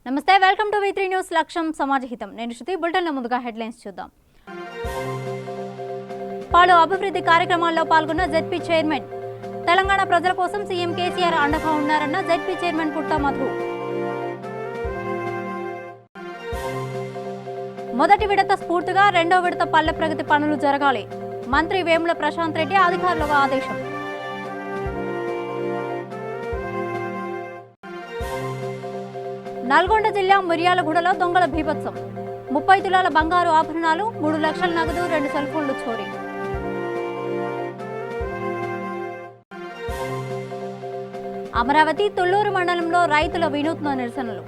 నమస్తే, welcome to V3 news. లక్ష్యం సమాజహితం. నేను శృతి. బులెటిన్ ముందుగా హెడ్లైన్స్ చూద్దాం. పలు అభివృద్ధి కార్యక్రమాల్లో పాల్గొన్న జెడ్పీ చైర్మన్. తెలంగాణ ప్రజల కోసం సీఎం కేసీఆర్ అండగా ఉన్నారన్న జెడ్పీ చైర్మన్ పుట్ట మధు. మొదటి విడత స్ఫూర్తిగా రెండో విడత పల్లె ప్రగతి పనులు జరగాలి. మంత్రి వేముల ప్రశాంత్ రెడ్డి అధికారులకు ఆదేశం. నల్గొండ జిల్లా మిర్యాలగూడలో దొంగల బీభత్సం. 30 తులాల బంగారు ఆభరణాలు, 3 లక్షల నగదు, 2 సెల్ ఫోన్లు చోరీ. అమరావతి తుళ్లూరు మండలంలో రైతుల వినూత్న నిరసనలు.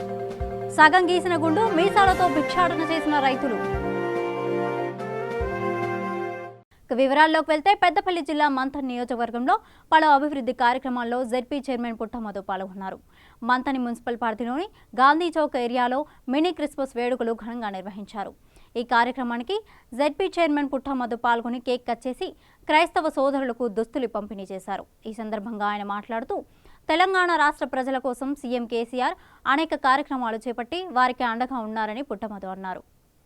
సగం గీసిన గుండు మీసాలతో భిక్షాటన చేసిన రైతులు. వివరాల్లోకి వెళ్తే పెద్దపల్లి జిల్లా మంథన్ నియోజకవర్గంలో పలు అభివృద్ధి కార్యక్రమాల్లో జెడ్పీ చైర్మన్ పుట్ట మధు పాల్గొన్నారు. మంథని మున్సిపల్ పరిధిలోని గాంధీ చౌక్ ఏరియాలో మినీ క్రిస్మస్ వేడుకలు ఘనంగా నిర్వహించారు. ఈ కార్యక్రమానికి జెడ్పీ చైర్మన్ పుట్ట మధు పాల్గొని కేక్ కట్ చేసి క్రైస్తవ సోదరులకు దుస్తులు పంపిణీ చేశారు. ఈ సందర్భంగా ఆయన మాట్లాడుతూ తెలంగాణ రాష్ట్ర ప్రజల కోసం సీఎం కేసీఆర్ అనేక కార్యక్రమాలు చేపట్టి వారికి అండగా ఉన్నారని పుట్ట మధు అన్నారు.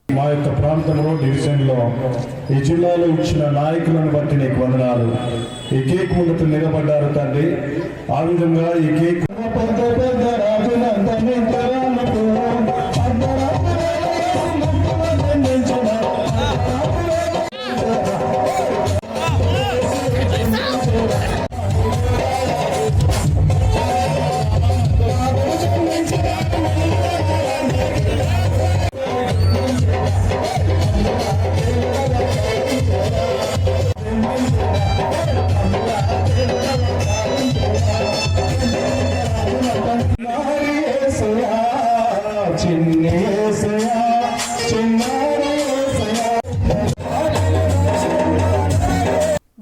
మా యొక్క ప్రాంతంలో డివిజన్లో ఈ జిల్లాలో ఇచ్చిన నాయకులను బట్టి నీకు వందనాలు. ఈ కేక్ ముందు నిలబడ్డారు తండ్రి. ఆ విధంగా ఈ కేక్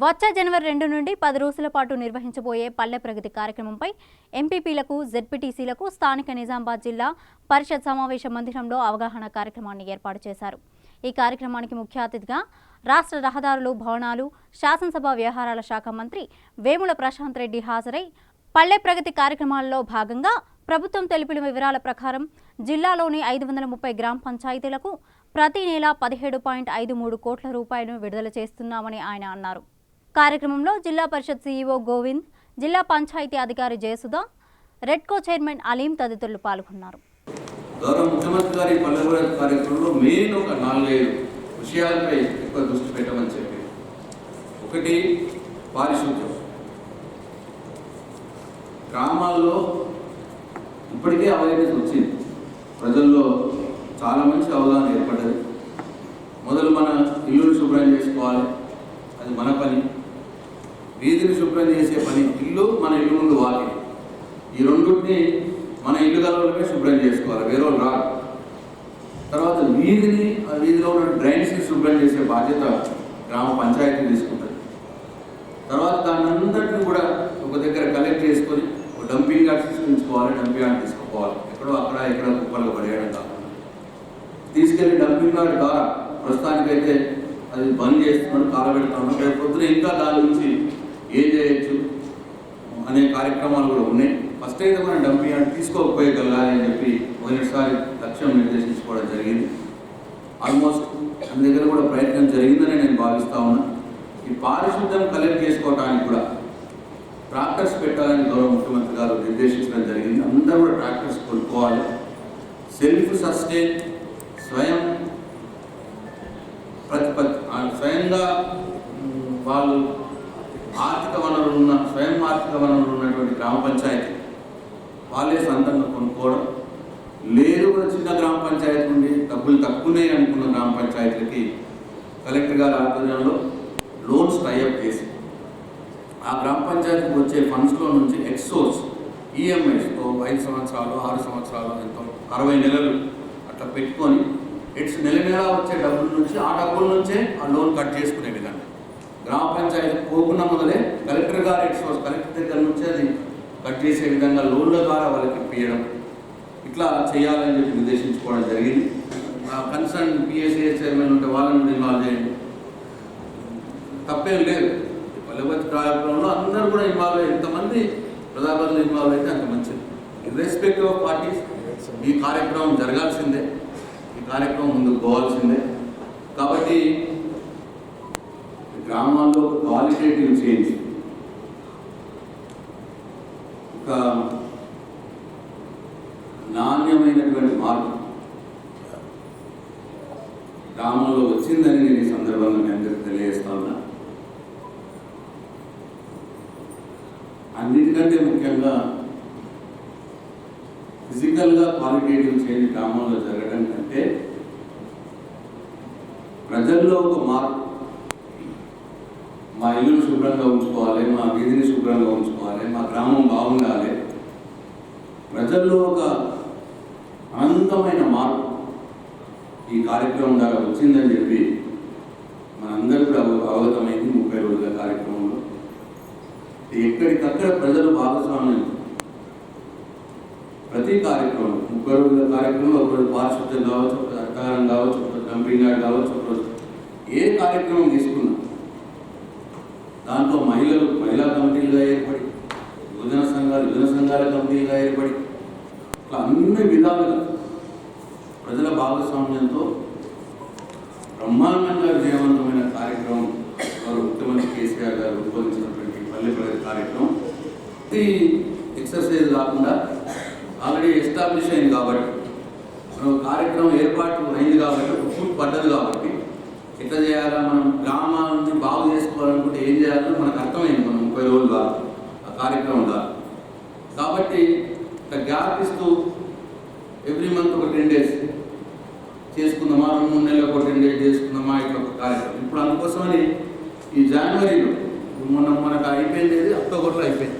వచ్చే జనవరి 2 నుండి 10 రోజుల పాటు నిర్వహించబోయే పల్లె ప్రగతి కార్యక్రమంపై ఎంపీపీలకు, జెడ్పీటీసీలకు స్థానిక నిజామాబాద్ జిల్లా పరిషత్ సమావేశ మందిరంలో అవగాహన కార్యక్రమాన్ని ఏర్పాటు చేశారు. ఈ కార్యక్రమానికి ముఖ్య అతిథిగా రాష్ట్ర రహదారులు, భవనాలు, శాసనసభ వ్యవహారాల శాఖ మంత్రి వేముల ప్రశాంత్ రెడ్డి హాజరై పల్లె ప్రగతి కార్యక్రమాల్లో భాగంగా ప్రభుత్వం తెలిపిన వివరాల ప్రకారం జిల్లాలోని 530 గ్రామ పంచాయతీలకు ప్రతి నెల 17.53 కోట్ల రూపాయలను విడుదల చేస్తున్నామని ఆయన అన్నారు. కార్యక్రమంలో జిల్లా పరిషత్ సీఈఓ గోవింద్, జిల్లా పంచాయతీ అధికారి జయసుధ, రెడ్కో చైర్మన్ అలీం తదితరులు పాల్గొన్నారు. గౌరవ ముఖ్యమంత్రి గారి పల్లె ప్రగతి కార్యక్రమంలో మెయిన్ ఒక 4-5 విషయాలపై ఎక్కువ దృష్టి పెట్టమని చెప్పి, ఒకటి పారిశుద్ధ్యం. గ్రామాల్లో ఇప్పటికే అవేర్నెస్ వచ్చింది, ప్రజల్లో చాలా మంచి అవగాహన ఏర్పడ్డది. మొదలు మన ఇల్లును శుభ్రం చేసుకోవాలి, అది మన పని. వీధిని శుభ్రం చేసే పని ఇల్లు, మన ఇల్లు ముందు వాకిలి, ఈ రెండింటిని మన ఇల్లు గలవలమే శుభ్రం చేసుకోవాలి, వేరే వాళ్ళు రాదు. తర్వాత వీధిని, ఆ వీధిలో ఉన్న డ్రైన్స్ని శుభ్రం చేసే బాధ్యత గ్రామ పంచాయతీ తీసుకుంటుంది. తర్వాత దాని అందరినీ కూడా ఒక దగ్గర కలెక్ట్ చేసుకొని ఒక డంపింగ్ యార్డ్ సృష్టించుకోవాలి, డంపింగ్ యార్డ్ తీసుకుపోవాలి. ఎక్కడో అక్కడ ఇక్కడ కుప్పలుగా పడేయడం కాకుండా తీసుకెళ్లి డంపింగ్ యార్డ్ ద్వారా ప్రస్తుతానికైతే అది బంద్ చేస్తున్నాడు, కాలబెడుతున్నాడు. రేపు పొద్దున ఇంకా దాని నుంచి ఏం చేయొచ్చు అనే కార్యక్రమాలు కూడా ఉన్నాయి. ఫస్ట్ అయితే మనం డంపింగ్ యార్డ్ తీసుకోకపోయగలగాలి అని చెప్పి మొదటిసారి లక్ష్యం నిర్దేశించుకోవడం జరిగింది. ఆల్మోస్ట్ అన్ని దగ్గర కూడా ప్రయత్నం జరిగిందని నేను భావిస్తా ఉన్నా. ఈ పారిశుద్ధ్యం కలెక్ట్ చేసుకోవడానికి కూడా ట్రాక్టర్స్ పెట్టాలని గౌరవ ముఖ్యమంత్రి గారు నిర్దేశించడం జరిగింది. అందరూ కూడా ట్రాక్టర్స్ కొనుక్కోవాలి. సెల్ఫ్ సస్టైన్, స్వయం ప్రతిపత్తి, స్వయంగా వాళ్ళు స్వయం ఆర్థిక వనరులు ఉన్నటువంటి గ్రామ పంచాయతీ వాళ్ళే సొంతంగా కొనుక్కోవడం లేదు. చిన్న గ్రామ పంచాయతీ నుండి డబ్బులు తక్కువనే అనుకున్న గ్రామ పంచాయతీలకి కలెక్టర్ గారి ఆధ్వర్యంలో లోన్స్ టైఅప్ చేసి ఆ గ్రామ పంచాయతీకి వచ్చే ఫండ్స్లో నుంచి ఎక్సోర్స్ ఈఎంఐస్ 5 సంవత్సరాలు, 6 సంవత్సరాలు, ఎంతో 60 నెలలు అట్లా పెట్టుకొని నెల వచ్చే డబ్బుల నుంచి, ఆ డబ్బుల నుంచే ఆ లోన్ కట్ చేసుకునే విధంగా గ్రామ పంచాయతీ పోకుండా మొదలే కలెక్టర్ గారు కలెక్టర్ దగ్గర నుంచి అది కట్ చేసే విధంగా లోన్ల ద్వారా వాళ్ళకి ఇప్పించడం, ఇట్లా చేయాలని చెప్పి నిర్దేశించుకోవడం జరిగింది. కన్సర్న్ పిఎస్ఏ చైర్మన్ ఉంటే వాళ్ళని ఇన్వాల్వ్ చేయండి, తప్పేం లేదు. పల్లె ప్రగతి కార్యక్రమంలో అందరూ కూడా ఇన్వాల్వ్ అయ్యి, ఎంతమంది ప్రజాప్రతినిధులు ఇన్వాల్వ్ అయితే అంత మంచిది. ఇర్రెస్పెక్టివ్ ఆఫ్ పార్టీస్, ఈ కార్యక్రమం జరగాల్సిందే, ఈ కార్యక్రమం ముందుకు పోవాల్సిందే. కాబట్టి గ్రామాల్లో క్వాలిటేటివ్ చేంజ్, ఒక నాణ్యమైనటువంటి మార్పు గ్రామంలో వచ్చిందని నేను ఈ సందర్భంగా మీ అందరికీ తెలియజేస్తా ఉన్నా. అన్నిటికంటే ముఖ్యంగా ఫిజికల్గా క్వాలిటేటివ్ చేంజ్ గ్రామంలో జరగడం కంటే ప్రజల్లో ఒక మార్పు, మా ఇల్లును శుభ్రంగా ఉంచుకోవాలి, మా వీధిని శుభ్రంగా ఉంచుకోవాలి, మా గ్రామం బాగుండాలి, ప్రజల్లో ఒక అనంతమైన మార్పు ఈ కార్యక్రమం ద్వారా వచ్చిందని చెప్పి మనందరూ కూడా అవగతమైంది. 30 రోజుల కార్యక్రమంలో ఎక్కడికక్కడ ప్రజలు భాగస్వామ్యం, ప్రతి కార్యక్రమం 30 రోజుల కార్యక్రమంలో ఒకరోజు పారిశుద్ధ్యం కావచ్చు, ఒకరోజు అర్థకారం కావచ్చు, ఒకరోజు డంపింగ్ యార్డ్ కావచ్చు, ఒకరోజు ఏ కార్యక్రమం తీసుకున్నా దాంట్లో మహిళా కమిటీలుగా ఏర్పడి, యువజన సంఘాల కమిటీలుగా ఏర్పడి, ఇట్లా అన్ని విధాలుగా ప్రజల భాగస్వామ్యంతో బ్రహ్మాండంగా విజయవంతమైన కార్యక్రమం ముఖ్యమంత్రి కేసీఆర్ గారు రూపొందించినటువంటి పల్లె ప్రగతి కార్యక్రమం. ఇది ఎక్సర్సైజ్ కాకుండా ఆల్రెడీ ఎస్టాబ్లిష్ అయింది కాబట్టి, మనం కార్యక్రమం ఏర్పాటు అయింది కాబట్టి, ఒక ఫుడ్ పడ్డది కాబట్టి, ఎట్లా చేయాలా, మనం గ్రామాలని బాగు చేసుకోవాలనుకుంటే ఏం చేయాలో మనకు అర్థమైంది. మనం 30 రోజులు కాదు ఆ కార్యక్రమం కాదు కాబట్టి ఇట్లా గ్యాప్ ఇస్తూ ఎవ్రీ మంత్ ఒక 10 days చేసుకుందామా, 2-3 నెలలకు ఒక 10 days చేసుకుందామా, ఇట్లా ఒక కార్యక్రమం. ఇప్పుడు అందుకోసమని ఈ జనవరిలో మనకు అయిపోయింది, అక్టోబర్లో అయిపోయింది.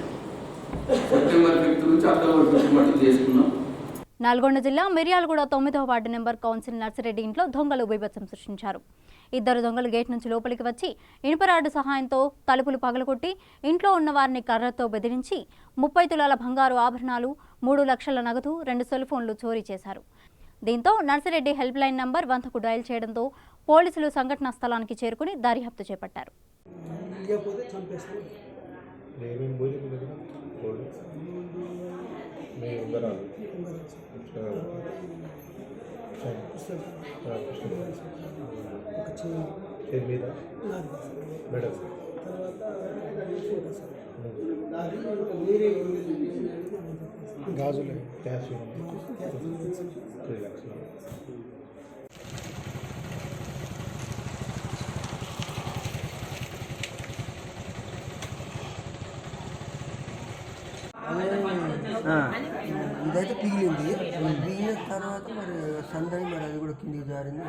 సెప్టెంబర్ 5th నుంచి అక్టోబర్ 5th మటుకు చేసుకున్నాం. నల్గొండ జిల్లా మిర్యాలగూడ 9వ వార్డు నెంబర్ కౌన్సిల్ నర్సిరెడ్డి ఇంట్లో దొంగలు బీభత్సం సృష్టించారు. 2 దొంగలు గేట్ నుంచి లోపలికి వచ్చి ఇనుపరాడు సహాయంతో తలుపులు పగలగొట్టి ఇంట్లో ఉన్న వారిని కర్రతో బెదిరించి 30 తులాల బంగారు ఆభరణాలు, 3 లక్షల నగదు, 2 సెల్ ఫోన్లు చోరీ చేశారు. దీంతో నర్సిరెడ్డి హెల్ప్ లైన్ నంబర్ 100కు డయల్ చేయడంతో పోలీసులు సంఘటనా స్థలానికి చేరుకుని దర్యాప్తు చేపట్టారు. గాజులు క్యాష్ 3 లక్షలు. ఇదైతే పిగిలింది. పిగిలిన తర్వాత మరి సందని మరి అది కూడా కిందికి జారింది.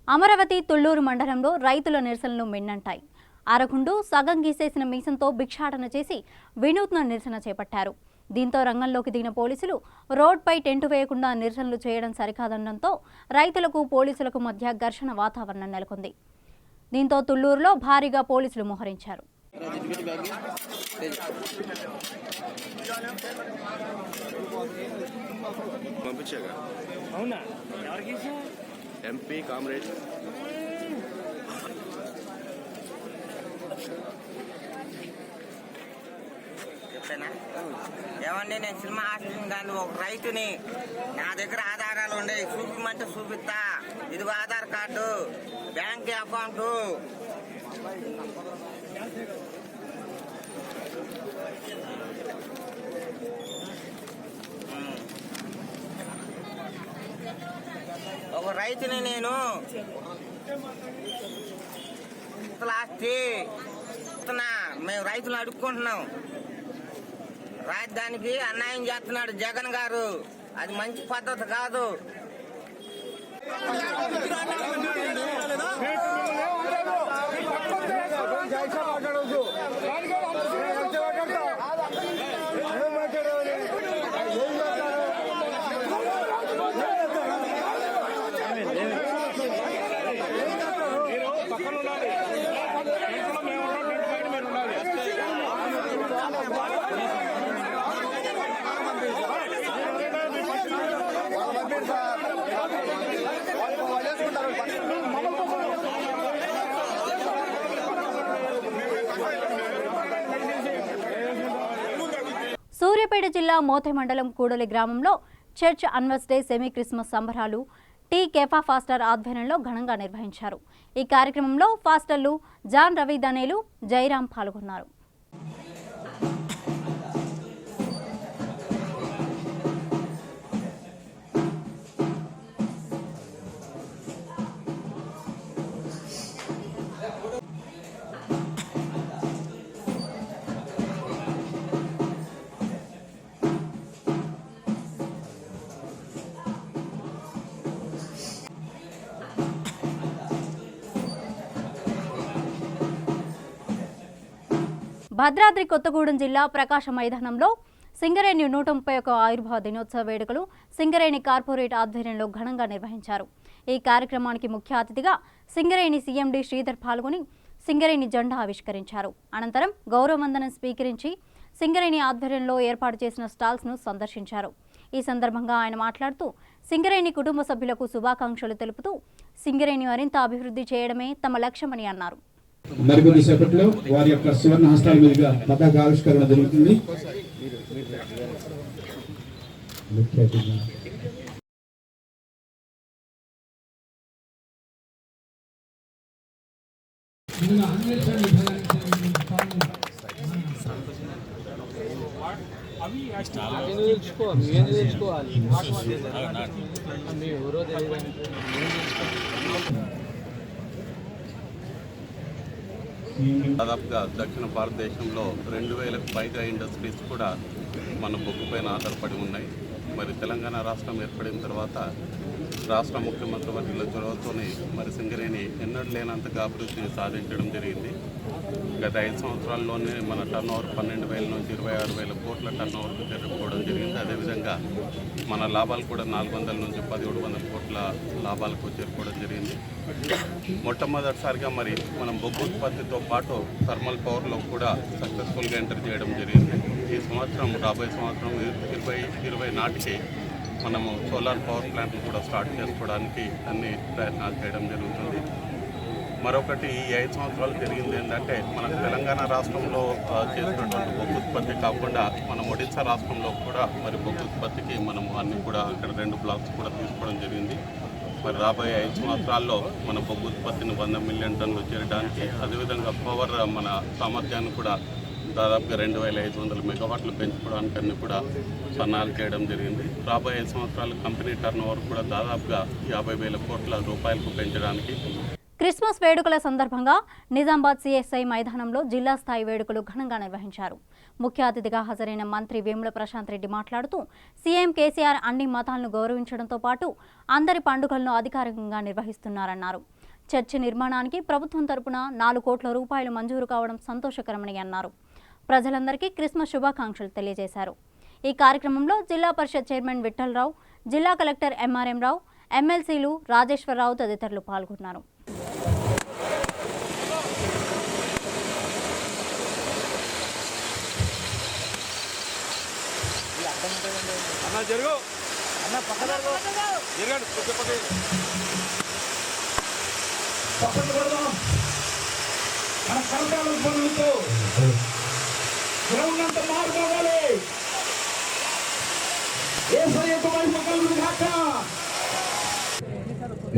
అమరావతి తుళ్లూరు మండలంలో రైతుల నిరసనలు మిన్నంటాయి. అరగుండు సగం గీసేసిన మీసంతో భిక్షాటన చేసి వినూత్న నిరసన చేపట్టారు. దీంతో రంగంలోకి దిగిన పోలీసులు రోడ్పై టెంటు వేయకుండా నిరసనలు చేయడం సరికాదనడంతో రైతులకు పోలీసులకు మధ్య ఘర్షణ వాతావరణం నెలకొంది. దీంతో తుళ్లూరులో భారీగా పోలీసులు మోహరించారు. ఎంపీ కామ్రేడ్ చెప్తానా ఏమండి, నేను సినిమా ఆశించిన కానీ ఒక రైతుని, నా దగ్గర ఆధారాలు ఉండే, చూపిమంటే చూపిస్తా. ఇదిగో ఆధార్ కార్డు, బ్యాంక్ అకౌంట్, ఒక రైతుని నేను మేము రైతులు అడుక్కుంటున్నాం. రాజధానికి అన్యాయం చేస్తున్నాడు జగన్ గారు, అది మంచి పద్ధతి కాదు. సార్ సూర్యాపేట జిల్లా మోతే మండలం కూడలి గ్రామంలో చర్చ్ అన్వర్స్ డే సెమీ క్రిస్మస్ సంబరాలు టీ కేఫా ఫాస్టర్ ఆధ్వర్యంలో ఘనంగా నిర్వహించారు. ఈ కార్యక్రమంలో ఫాస్టర్లు జాన్ రవి దనేలు జయరాం పాల్గొన్నారు. భద్రాద్రి కొత్తగూడెం జిల్లా ప్రకాశం మైదానంలో సింగరేణి 131 ఆవిర్భావ దినోత్సవ వేడుకలు సింగరేణి కార్పొరేట్ ఆధ్వర్యంలో ఘనంగా నిర్వహించారు. ఈ కార్యక్రమానికి ముఖ్య అతిథిగా సింగరేణి సీఎండీ శ్రీధర్ పాల్గొని సింగరేణి జెండా ఆవిష్కరించారు. అనంతరం గౌరవవందనం స్వీకరించి సింగరేణి ఆధ్వర్యంలో ఏర్పాటు చేసిన స్టాల్స్ను సందర్శించారు. ఈ సందర్భంగా ఆయన మాట్లాడుతూ సింగరేణి కుటుంబ సభ్యులకు శుభాకాంక్షలు తెలుపుతూ సింగరేణి మరింత అభివృద్ధి చేయడమే తమ లక్ష్యమని అన్నారు. మరికొద్ది సేపట్లో వారి యొక్క సువర్ణ హస్తాల మీదుగా పతాక ఆవిష్కరణ జరుగుతుంది. దాదాపుగా దక్షిణ భారతదేశంలో 2000కు పైగా ఇండస్ట్రీస్ కూడా మన బొగ్గుపైన ఆధారపడి ఉన్నాయి. మరి తెలంగాణ రాష్ట్రం ఏర్పడిన తర్వాత రాష్ట్ర ముఖ్యమంత్రి వర్యుల చొరవతోనే మరి సింగరేణి ఎన్నడూ లేనంతగా అభివృద్ధి సాధించడం జరిగింది. గత 5 సంవత్సరాల్లోనే మన టర్నోవర్ 12,000 నుంచి 26,000 కోట్ల టర్నోవర్కు చేరుకోవడం జరిగింది. అదేవిధంగా మన లాభాలు కూడా 400 నుంచి 1,700 కోట్ల లాభాలకు చేరుకోవడం జరిగింది. మొట్టమొదటిసారిగా మరి మనం బొగ్గు ఉత్పత్తితో పాటు థర్మల్ పవర్లో కూడా సక్సెస్ఫుల్గా ఎంటర్ చేయడం జరిగింది. ఈ సంవత్సరం రాబోయే సంవత్సరం 2020 నాటికి మనము సోలార్ పవర్ ప్లాంట్లు కూడా స్టార్ట్ చేసుకోవడానికి అన్ని ప్రయత్నాలు చేయడం జరుగుతుంది. మరొకటి ఈ 5 సంవత్సరాలు జరిగింది ఏంటంటే మన తెలంగాణ రాష్ట్రంలో చేసినటువంటి బొగ్గు ఉత్పత్తి కాకుండా మన ఒడిశా రాష్ట్రంలో కూడా మరి బొగ్గు ఉత్పత్తికి మనము అన్ని కూడా అక్కడ 2 బ్లాక్స్ కూడా తీసుకోవడం జరిగింది. మరి రాబోయే 5 సంవత్సరాల్లో మన బొగ్గు ఉత్పత్తిని 100 మిలియన్ టన్నులు చేయడానికి, అదేవిధంగా పవర్ మన సామర్థ్యాన్ని కూడా దాదాపుగా 2,500 మెగావాట్లు పెంచుకోవడానికి అన్ని కూడా సన్నాహాలు చేయడం జరిగింది. రాబోయే 5 సంవత్సరాలు కంపెనీ టర్నోవర్ కూడా దాదాపుగా 50,000 కోట్ల రూపాయలకు పెంచడానికి. క్రిస్మస్ వేడుకల సందర్భంగా నిజామాబాద్ సిఎస్ఐ మైదానంలో జిల్లా స్థాయి వేడుకలు ఘనంగా నిర్వహించారు. ముఖ్య అతిథిగా హాజరైన మంత్రి వేముల ప్రశాంత్ రెడ్డి మాట్లాడుతూ సీఎం కేసీఆర్ అన్ని మతాలను గౌరవించడంతో పాటు అందరి పండుగలను అధికారికంగా నిర్వహిస్తున్నారన్నారు. చర్చి నిర్మాణానికి ప్రభుత్వం తరపున 4 కోట్ల రూపాయలు మంజూరు కావడం సంతోషకరమని అన్నారు. ప్రజలందరికీ క్రిస్మస్ శుభాకాంక్షలు తెలియజేశారు. ఈ కార్యక్రమంలో జిల్లా పరిషత్ చైర్మన్ విఠలరావు, జిల్లా కలెక్టర్ ఎంఆర్ఎం రావు, ఎమ్మెల్సీలు రాజేశ్వరరావు తదితరులు పాల్గొన్నారు.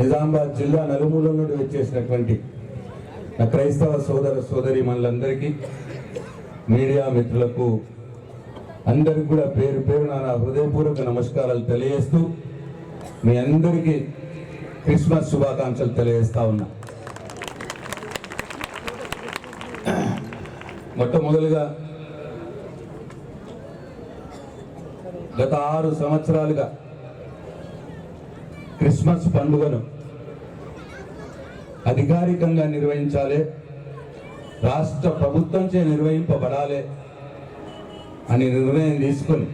నిజామాబాద్ జిల్లా నలుమూల నుండి వచ్చేసినటువంటి నా క్రైస్తవ సోదర సోదరీమణులందరికీ, మీడియా మిత్రులకు అందరికి కూడా పేరు పేరున నా హృదయపూర్వక నమస్కారాలు తెలియజేస్తూ మీ అందరికీ క్రిస్మస్ శుభాకాంక్షలు తెలియజేస్తా ఉన్నా. మొట్టమొదలుగా గత 6 సంవత్సరాలుగా క్రిస్మస్ పండుగను అధికారికంగా నిర్వహించాలి, రాష్ట్ర ప్రభుత్వంచే నిర్వహింపబడాలి అని నిర్ణయం తీసుకొని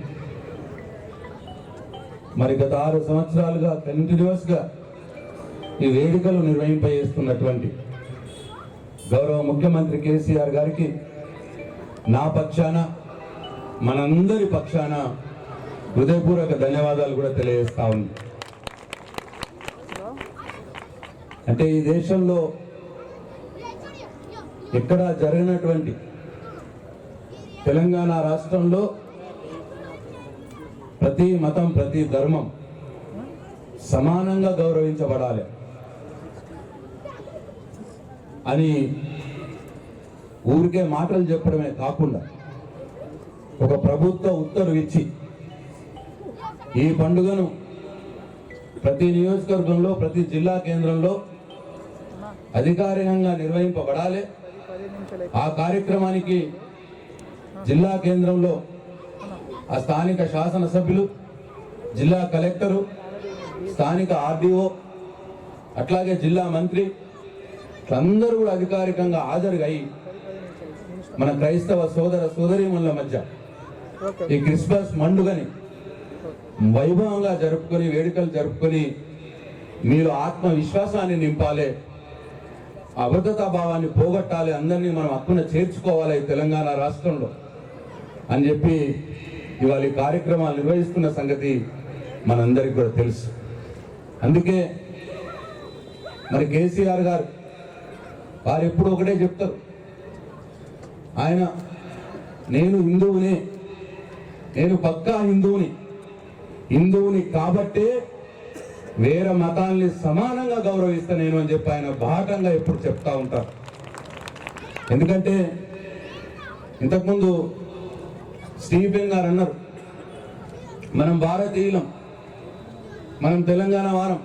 మరి గత 6 సంవత్సరాలుగా కంటిన్యూస్గా ఈ వేడుకలు నిర్వహింపజేస్తున్నటువంటి గౌరవ ముఖ్యమంత్రి కేసీఆర్ గారికి నా పక్షాన, మనందరి పక్షాన హృదయపూర్వక ధన్యవాదాలు కూడా తెలియజేస్తా ఉంది. అంటే ఈ దేశంలో ఎక్కడా జరిగినటువంటి, తెలంగాణ రాష్ట్రంలో ప్రతి మతం ప్రతి ధర్మం సమానంగా గౌరవించబడాలి అని ఊరికే మాటలు చెప్పడమే కాకుండా ఒక ప్రభుత్వ ఉత్తర్వు ఇచ్చి ఈ పండుగను ప్రతి నియోజకవర్గంలో ప్రతి జిల్లా కేంద్రంలో అధికారికంగా నిర్వహింపబడాలి. ఆ కార్యక్రమానికి జిల్లా కేంద్రంలో ఆ స్థానిక శాసనసభ్యులు, జిల్లా కలెక్టరు, స్థానిక ఆర్డీఓ, అట్లాగే జిల్లా మంత్రి అందరూ కూడా అధికారికంగా హాజరుగా మన క్రైస్తవ సోదర సోదరీమణుల మధ్య ఈ క్రిస్మస్ పండుగని వైభవంగా జరుపుకొని వేడుకలు జరుపుకొని మీరు ఆత్మవిశ్వాసాన్ని నింపాలి, అబద్ధతా భావాన్ని పోగొట్టాలి, అందరినీ మనం హక్కున చేర్చుకోవాలి తెలంగాణ రాష్ట్రంలో అని చెప్పి ఇవాళ ఈ కార్యక్రమాలు నిర్వహిస్తున్న సంగతి మనందరికీ కూడా తెలుసు. అందుకే మరి కేసీఆర్ గారు వారు ఎప్పుడు ఒకటే చెప్తారు, ఆయన నేను హిందువునే, నేను పక్కా హిందువుని కాబట్టే వేరే మతాల్ని సమానంగా గౌరవిస్తా నేను అని చెప్పి ఆయన బాటంగా ఎప్పుడు చెప్తా ఉంటారు. ఎందుకంటే ఇంతకుముందు స్టీఫెన్ గారు అన్నారు, మనం భారతీయులం, మనం తెలంగాణ వారం,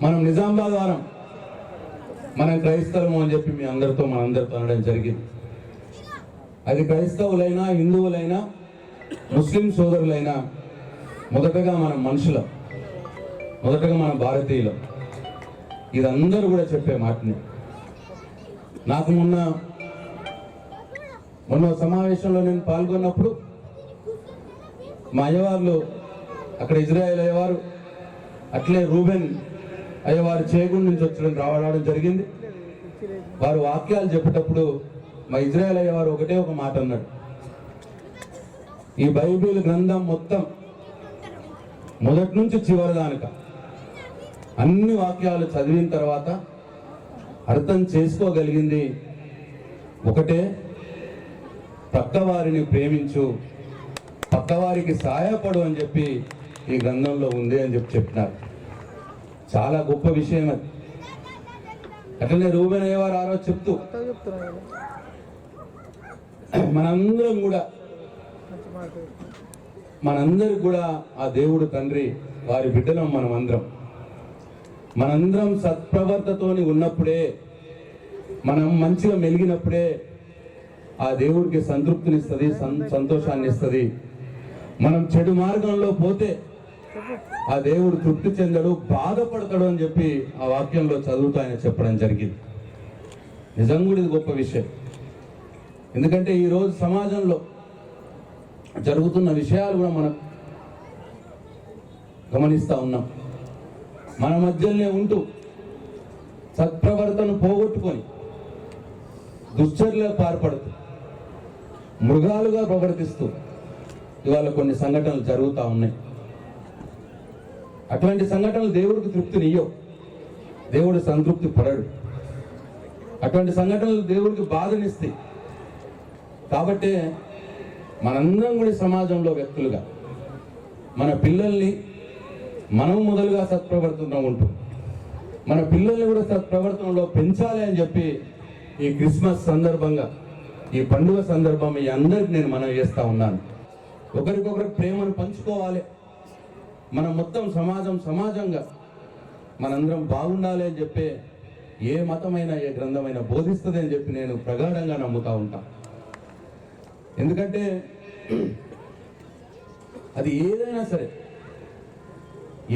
మనం నిజామాబాద్ వారం, మనం క్రైస్తవము అని చెప్పి మీ అందరితో మనందరితో అనడం జరిగింది. అది క్రైస్తవులైనా హిందువులైనా ముస్లిం సోదరులైనా మొదటగా మనం మనుషులం, మొదటగా మనం భారతీయులం. ఇదందరూ కూడా చెప్పే మాటని నాకు మొన్న సమావేశంలో నేను పాల్గొన్నప్పుడు మా అయ్యవార్లు అక్కడ ఇజ్రాయెల్ అయ్యవారు, అట్లే రూబెన్ అయ్యవారు చేగుండ నుంచి రావడం జరిగింది. వారు వాక్యాలు చెప్పేటప్పుడు మా ఇజ్రాయెల్ అయ్యవారు ఒకటే ఒక మాట అన్నాడు, ఈ బైబిల్ గ్రంథం మొత్తం మొదటి నుంచి చివరి దానిక అన్ని వాక్యాలు చదివిన తర్వాత అర్థం చేసుకోగలిగింది ఒకటే, పక్కవారిని ప్రేమించు, పక్కవారికి సహాయపడు అని చెప్పి ఈ గ్రంథంలో ఉంది అని చెప్పినారు. చాలా గొప్ప విషయం అది. అట్లనే రూబెన్ అయ్యవారు ఆ రోజు చెప్తూ మనందరికి కూడా ఆ దేవుడు తండ్రి వారి బిడ్డలం. మనందరం సత్ప్రవర్తతోని ఉన్నప్పుడే, మనం మంచిగా మెలిగినప్పుడే ఆ దేవుడికి సంతృప్తినిస్తుంది, సంతోషాన్ని ఇస్తుంది. మనం చెడు మార్గంలో పోతే ఆ దేవుడు తృప్తి చెందడు, బాధపడతాడు అని చెప్పి ఆ వాక్యంలో చదువుతూ ఆయన చెప్పడం జరిగింది. నిజంగా కూడా ఇది గొప్ప విషయం. ఎందుకంటే ఈరోజు సమాజంలో జరుగుతున్న విషయాలు కూడా మనం గమనిస్తూ ఉన్నాం. మన మధ్యలోనే ఉంటూ సత్ప్రవర్తన పోగొట్టుకొని దుశ్చర్యలకు పాల్పడుతూ మృగాలుగా ప్రవర్తిస్తూ ఇవాళ కొన్ని సంఘటనలు జరుగుతూ ఉన్నాయి. అటువంటి సంఘటనలు దేవుడికి తృప్తినియ్యవు, దేవుడు సంతృప్తి పడడు. అటువంటి సంఘటనలు దేవుడికి బాధనిస్తాయి. కాబట్టి మనందరం కూడా సమాజంలో వ్యక్తులుగా మన పిల్లల్ని మనం మొదలుగా సత్ప్రవర్తనలో ఉంటూ మన పిల్లల్ని కూడా సత్ప్రవర్తనలో పెంచాలి అని చెప్పి ఈ క్రిస్మస్ సందర్భంగా, ఈ పండుగ సందర్భం మీ అందరికి నేను మనవి చేస్తా ఉన్నాను. ఒకరికొకరికి ప్రేమను పంచుకోవాలి. మనం మొత్తం సమాజంగా మనందరం బాగుండాలి అని చెప్పి ఏ మతమైనా ఏ గ్రంథమైనా బోధిస్తుంది అని చెప్పి నేను ప్రగాఢంగా నమ్ముతా ఉంటా. ఎందుకంటే అది ఏదైనా సరే,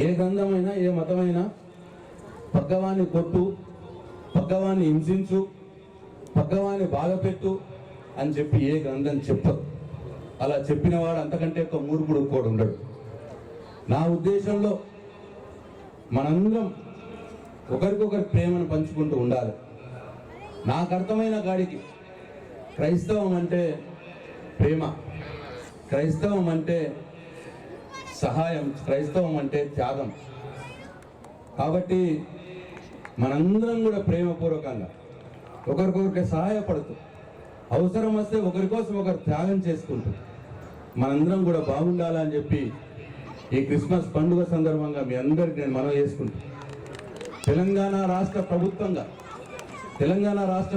ఏ గ్రంథమైనా ఏ మతమైనా పక్కవాన్ని కొట్టు, పక్కవాన్ని హింసించు, పక్కవాన్ని బాధపెట్టు అని చెప్పి ఏ గ్రంథం చెప్పదు. అలా చెప్పిన వాడు అంతకంటే ఒక మూర్ఖుడు కూడా ఉండడు. నా ఉద్దేశంలో మనందరం ఒకరికొకరి ప్రేమను పంచుకుంటూ ఉండాలి. నాకు అర్థమైన కాడికి క్రైస్తవం అంటే ప్రేమ, క్రైస్తవం అంటే సహాయం, క్రైస్తవం అంటే త్యాగం. కాబట్టి మనందరం కూడా ప్రేమపూర్వకంగా ఒకరికొకరికి సహాయపడుతూ, అవసరం వస్తే ఒకరి కోసం ఒకరు త్యాగం చేసుకుంటూ మనందరం కూడా బాగుండాలని చెప్పి ఈ క్రిస్మస్ పండుగ సందర్భంగా మీ అందరికి నేను మనవి చేసుకుంటాను. తెలంగాణ రాష్ట్ర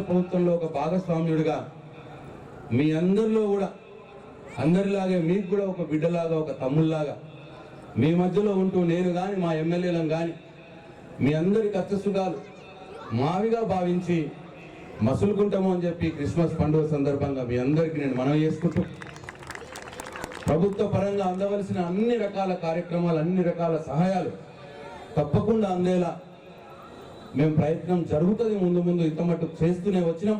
ప్రభుత్వంలో ఒక భాగస్వామ్యుడిగా మీ అందరిలో కూడా అందరిలాగే మీకు కూడా ఒక బిడ్డలాగా ఒక తమ్ముళ్లాగా మీ మధ్యలో ఉంటూ నేను కానీ మా ఎమ్మెల్యేలను కానీ మీ అందరి కష్టసుఖాలు మావిగా భావించి మసులుకుంటాము అని చెప్పి క్రిస్మస్ పండుగ సందర్భంగా మీ అందరికీ నేను మనవి చేసుకుంటూ ప్రభుత్వ పరంగా అందవలసిన అన్ని రకాల కార్యక్రమాలు అన్ని రకాల సహాయాలు తప్పకుండా అందేలా మేము ప్రయత్నం జరుగుతుంది. ముందు ఇంత మటుకు చేస్తూనే వచ్చినాం,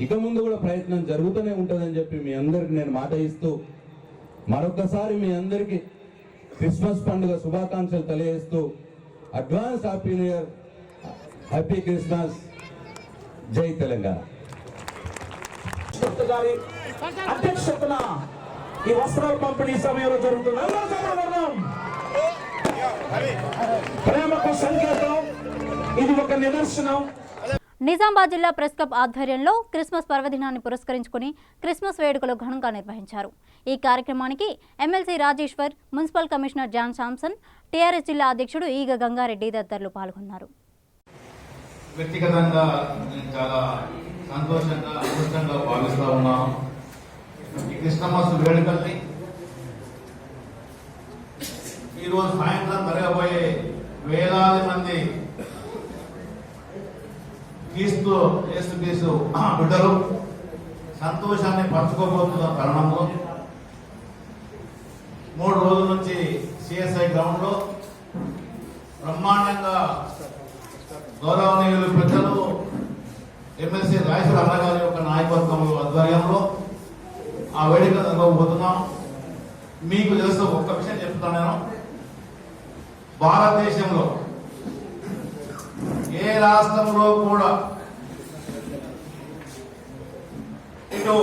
ఇక ముందు కూడా ప్రయత్నం జరుగుతూనే ఉంటుందని చెప్పి మీ అందరికి నేను మాట ఇస్తూ మరొకసారి మీ అందరికీ క్రిస్మస్ పండుగ శుభాకాంక్షలు తెలియజేస్తూ advance happy new year, happy Christmas, జై తెలంగాణ. గారి అధ్యక్షతన ఈ వస్త్రాల పంపిణీ సమయంలో జరుగుతుంది. ప్రేమకు సంకేతం, ఇది ఒక నిదర్శనం. నిజామాబాద్ జిల్లా ప్రెస్ క్లబ్ ఆధ్వర్యంలో క్రిస్మస్ పర్వదినాన్ని పురస్కరించుకుని క్రిస్మస్ వేడుకలు ఘనంగా నిర్వహించారు. ఈ కార్యక్రమానికి MLC Rajeshwar, municipal commissioner John Samson, TRS జిల్లా అధ్యక్షుడు ఈగ గంగారెడ్డి తదితరులు పాల్గొన్నారు. వ్యక్తిగతంగా నేను చాలా సంతోషంగా అదృష్టంగా భావిస్తా ఉన్నాను. ఈ క్రిస్మస్ వేడుకల్ని ఈరోజు సాయంత్రం జరగబోయే వేలాది మంది యేసుక్రీస్తు బిడ్డలు సంతోషాన్ని పంచుకోబోతున్న తరుణంలో 3 రోజుల నుంచి సిఎస్ఐ గ్రౌండ్ లో బ్రహ్మాండంగా గౌరవనీయులు పెద్దలు ఎమ్మెల్సీ రాజేశ్వర అన్నగారి యొక్క నాయకత్వంలో ఆధ్వర్యంలో ఆ వేడుక జరగబోతున్నాం. మీకు తెలుసు, ఒక్క విషయం చెప్తాను నేను. భారతదేశంలో ఏ రాష్ట్రంలో కూడా ఇటు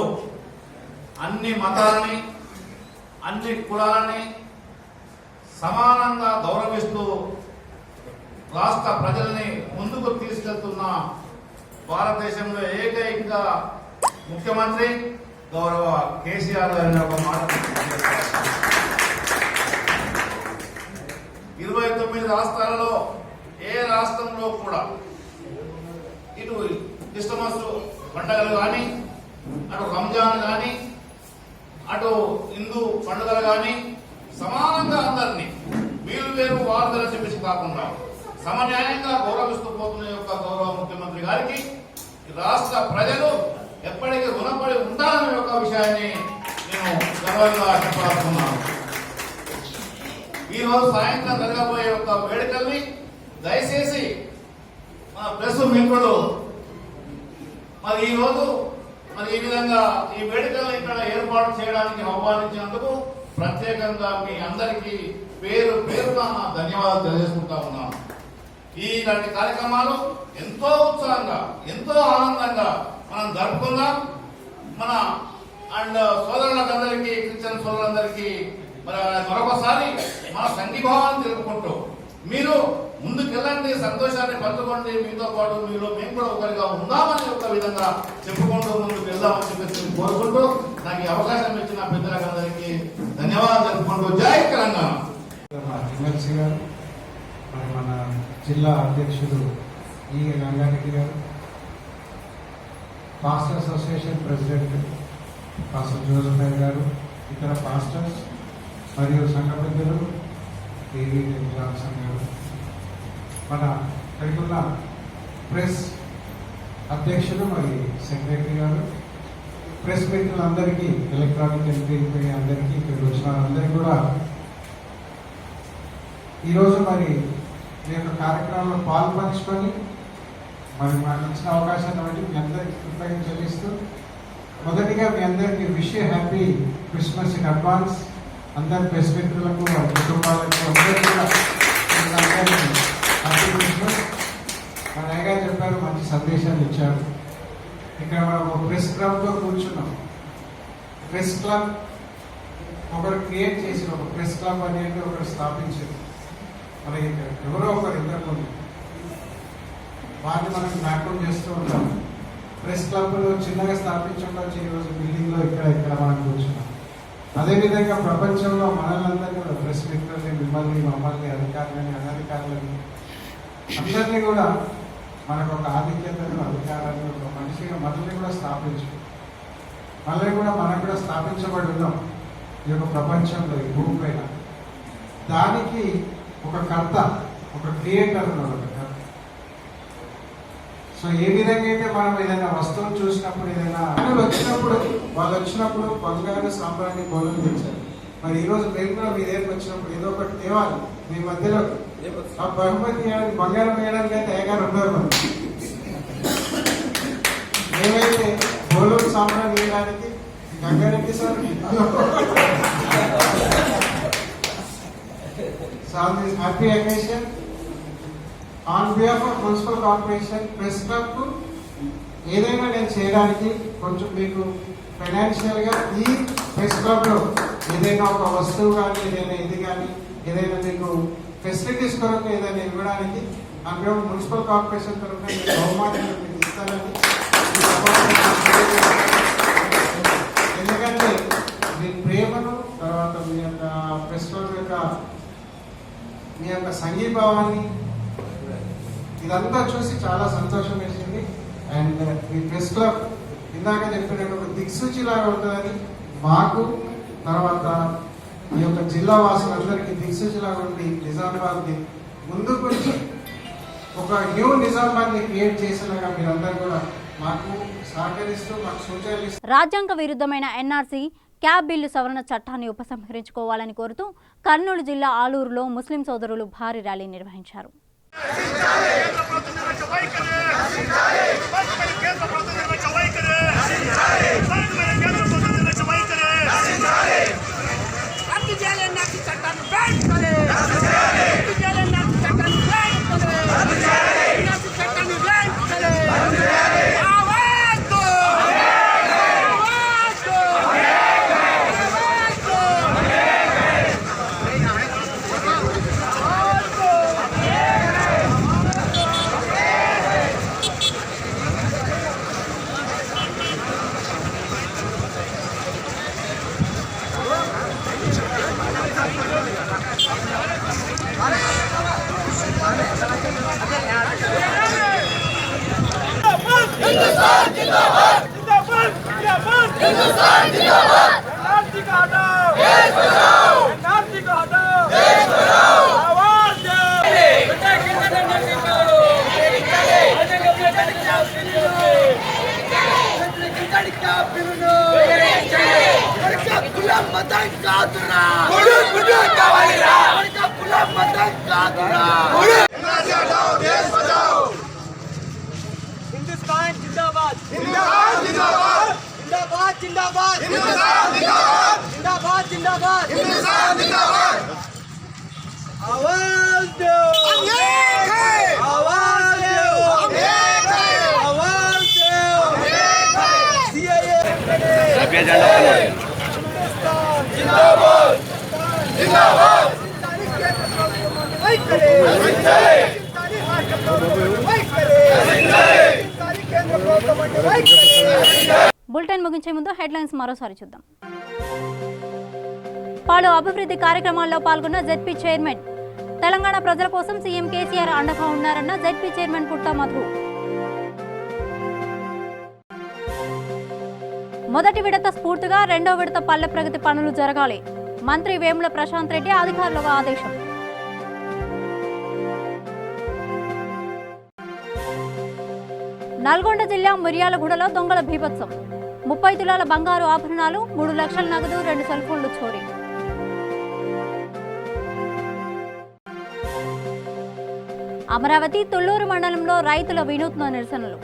అన్ని మతాలని అన్ని కులాలని సమానంగా గౌరవిస్తూ రాష్ట్ర ప్రజల్ని ముందుకు తీసుకెళ్తున్న భారతదేశంలో ఏకైక ముఖ్యమంత్రి గౌరవ కేసీఆర్ గారి ఒక మాట. 29 రాష్ట్రాలలో ఏ రాష్ట్రంలో కూడా ఇటు క్రిస్మస్ పండుగలు కానీ, అటు రంజాన్ కానీ, అటు హిందూ పండుగలు కానీ సమానంగా అందరినీ వీరు వేరు వార్తలు చెప్పేసి కాకుండా సమన్యాయంగా గౌరవిస్తూ పోతున్న యొక్క గౌరవ ముఖ్యమంత్రి గారికి రాష్ట్ర ప్రజలు ఎప్పటికీ రుణపడి ఉంటారనే యొక్క విషయాన్ని నేను గర్వంగా చెప్పాలనుకున్నాను. ఈ రోజు సాయంత్రం జరగబోయే యొక్క వేడుకల్ని దయచేసి మన ప్రెస్ మిత్రులు మరి ఈ రోజు ఈ విధంగా ఈ వేడుకల్ని ఇక్కడ ఏర్పాటు చేయడానికి ఆహ్వానించినందుకు ప్రత్యేకంగా మీ అందరికీ పేరు పేరుగా నా ధన్యవాదాలు తెలియజేసుకుంటా ఉన్నాను. ఇలాంటి కార్యక్రమాలు ఎంతో ఉత్సాహంగా ఎంతో ఆనందంగా మనం జరుపుకుందాం. మన అండ్ సోదరులందరికీ, క్రిస్టియన్ సోదరులందరికీ మరొకసారి మన సంఘీభావాన్ని తెలుపుకుంటూ మీరు ముందుకెళ్ళండి, సంతోషాన్ని పంచుకోండి, మీతో పాటు మీలో మేము కూడా ఒకరిగా ఉందామని ఒక విధంగా చెప్పుకుంటూ ముందుకు వెళ్దామని చెప్పేసి కోరుకుంటూ నాకు ఈ అవకాశం ఇచ్చిన పెద్దలందరికీ ధన్యవాదాలు తెలుపుకుంటూ జై తెలంగాణ. ఎమ్మెల్సీ గారు, మన జిల్లా అధ్యక్షుడు ఈగ గంగారెడ్డి గారు, pastor association president pastor Joseph గారు, ఇతర పాస్టర్స్ మరియు సంఘ పెద్దలు ఏవి జాన్సన్ గారు, మన ఇక్కడికున్న ప్రెస్ అధ్యక్షులు మరియు సెక్రటరీ గారు, ప్రెస్ మిత్రులందరికీ, ఎలక్ట్రానిక్ ఎంపీ అందరికీ, ఇక్కడికి వచ్చిన వాళ్ళందరికీ కూడా ఈరోజు మరి ఈ యొక్క కార్యక్రమంలో పాల్పంచుకొని మరి మాకు ఇచ్చిన అవకాశాన్ని బట్టి మీ అందరికీ కృతజ్ఞతలు చెల్లిస్తూ మొదటిగా మీ అందరికీ wish happy Christmas in advance. అందరి ప్రెస్ మిత్రులకు, వారి కుటుంబాలకు అందరికీ కూడా హ్యాపీ క్రిస్మస్. మన అయ్యగారు చెప్పారు, మంచి సందేశాలు ఇచ్చారు. ఇక్కడ మనం ఒక ప్రెస్ క్లబ్లో కూర్చున్నాం. ప్రెస్ క్లబ్ ఒకరు క్రియేట్ చేసిన ఒక ప్రెస్ క్లబ్ అనేది ఒకరు స్థాపించారు. మనకి ఎవరో ఒకరు ఇంతకుముందు వాటిని మనం జ్ఞాపకం చేస్తూ ఉంటాం. ప్రెస్ క్లబ్లో చిన్నగా స్థాపించవచ్చు, ఈరోజు బిల్డింగ్లో ఇక్కడ మనం కూర్చున్నాం. అదేవిధంగా ప్రపంచంలో మనల్ని కూడా ప్రెస్ మిత్రుల్ని, మిమ్మల్ని, మమ్మల్ని, అధికారులని, అనధికారులని అందరినీ కూడా మనకు ఒక ఆధిక్యతను, అధికారాన్ని ఒక మనిషిగా మనల్ని కూడా మనకు కూడా స్థాపించబడి ఉన్నాం ఈ యొక్క ప్రపంచంలో, ఈ భూమి పైన. దానికి ఒక కర్త, ఒక క్రియేటర్ ఉన్నాడు. సో ఏ విధంగా అయితే మనం ఏదైనా వస్తువులు చూసినప్పుడు, ఏదైనా వాళ్ళు వచ్చినప్పుడు బంగారు సాంబ్రాణి గోళం తెచ్చారు. మరి ఈరోజు మేము కూడా మీ దగ్గరికి వచ్చినప్పుడు ఏదో ఒకటి తేవాలి మీ మధ్యలో. ఆ బహుమతి వేయడానికి, బంగారం వేయడానికి అయితే ఏగారు ఉన్నారు. మేమైతే గోళం సాంబ్రాణి వేయడానికి Gangareddy sir. So on this happy occasion, on behalf of Municipal Corporation Press Club కు ఏదైనా నేను చేయడానికి కొంచెం మీకు ఫైనాన్షియల్గా ఈ ప్రెస్ క్లబ్లో ఏదైనా ఒక వస్తువు కానీ, ఏదైనా ఇది కానీ, ఏదైనా మీకు ఫెసిలిటీస్ కొరకు ఏదైనా ఇవ్వడానికి అందులో మున్సిపల్ కార్పొరేషన్ తరఫున బహుమానాలు మీకు ఇస్తానని. ఎందుకంటే మీ ప్రేమను, తర్వాత మీ యొక్క ప్రెస్ క్లబ్ యొక్క మీ యొక్క సంఘీభావాన్ని ఇదంతా చూసి చాలా సంతోషం వేసింది. అండ్ ఈ ప్రెస్ క్లబ్ ఇందాక చెప్పినట్టు ఒక దిక్సూచిలాగా ఉంటుందని మాకు, తర్వాత ఈ యొక్క జిల్లా వాసులందరికీ దిక్సూచిలాగా ఉండి నిజామాబాద్ని ముందుకు ఒక న్యూ నిజామాబాద్ని క్రియేట్ చేసేలాగా మీరందరూ కూడా మాకు సహకరిస్తూ, మాకు సూచనలు ఇస్తూ. రాజ్యాంగ విరుద్ధమైన ఎన్ఆర్సీ క్యాబ్ బిల్లు సవరణ చట్టాన్ని ఉపసంహరించుకోవాలని కోరుతూ కర్నూలు జిల్లా ఆలూరులో ముస్లిం సోదరులు భారీ ర్యాలీ నిర్వహించారు. బులెటిన్ ముగించే ముందు హెడ్లైన్స్ మరోసారి చూద్దాం. పలు అభివృద్ధి కార్యక్రమాల్లో పాల్గొన్న జెడ్పీ చైర్మన్. తెలంగాణ ప్రజల కోసం సీఎం కేసీఆర్ అండగా ఉన్నారన్న జెడ్పీ చైర్మన్ పుట్ట మధు. మొదటి విడత స్ఫూర్తిగా రెండో విడత పల్లె ప్రగతి పనులు జరగాలి. మంత్రి వేముల ప్రశాంత్ రెడ్డి అధికారులకు ఆదేశం. నల్గొండ జిల్లా మిర్యాలగూడలో దొంగల బీభత్సం. 30 తులాల బంగారు ఆభరణాలు, 3 లక్షల నగదు, 2 సెల్ ఫోన్లు చోరీ. అమరావతి తుళ్లూరు మండలంలో రైతుల వినూత్న నిరసనలు.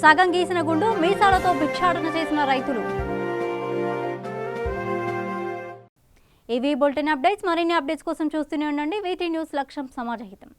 సగం గీసిన గుండు, మీసాలతో భిక్షాటన చేసిన రైతులు. ఇవి బులెటిన్ అప్డేట్స్. మరిన్ని అప్డేట్స్ కోసం చూస్తూనే ఉండండి వీటీ న్యూస్. లక్ష్యం సమాజహితం.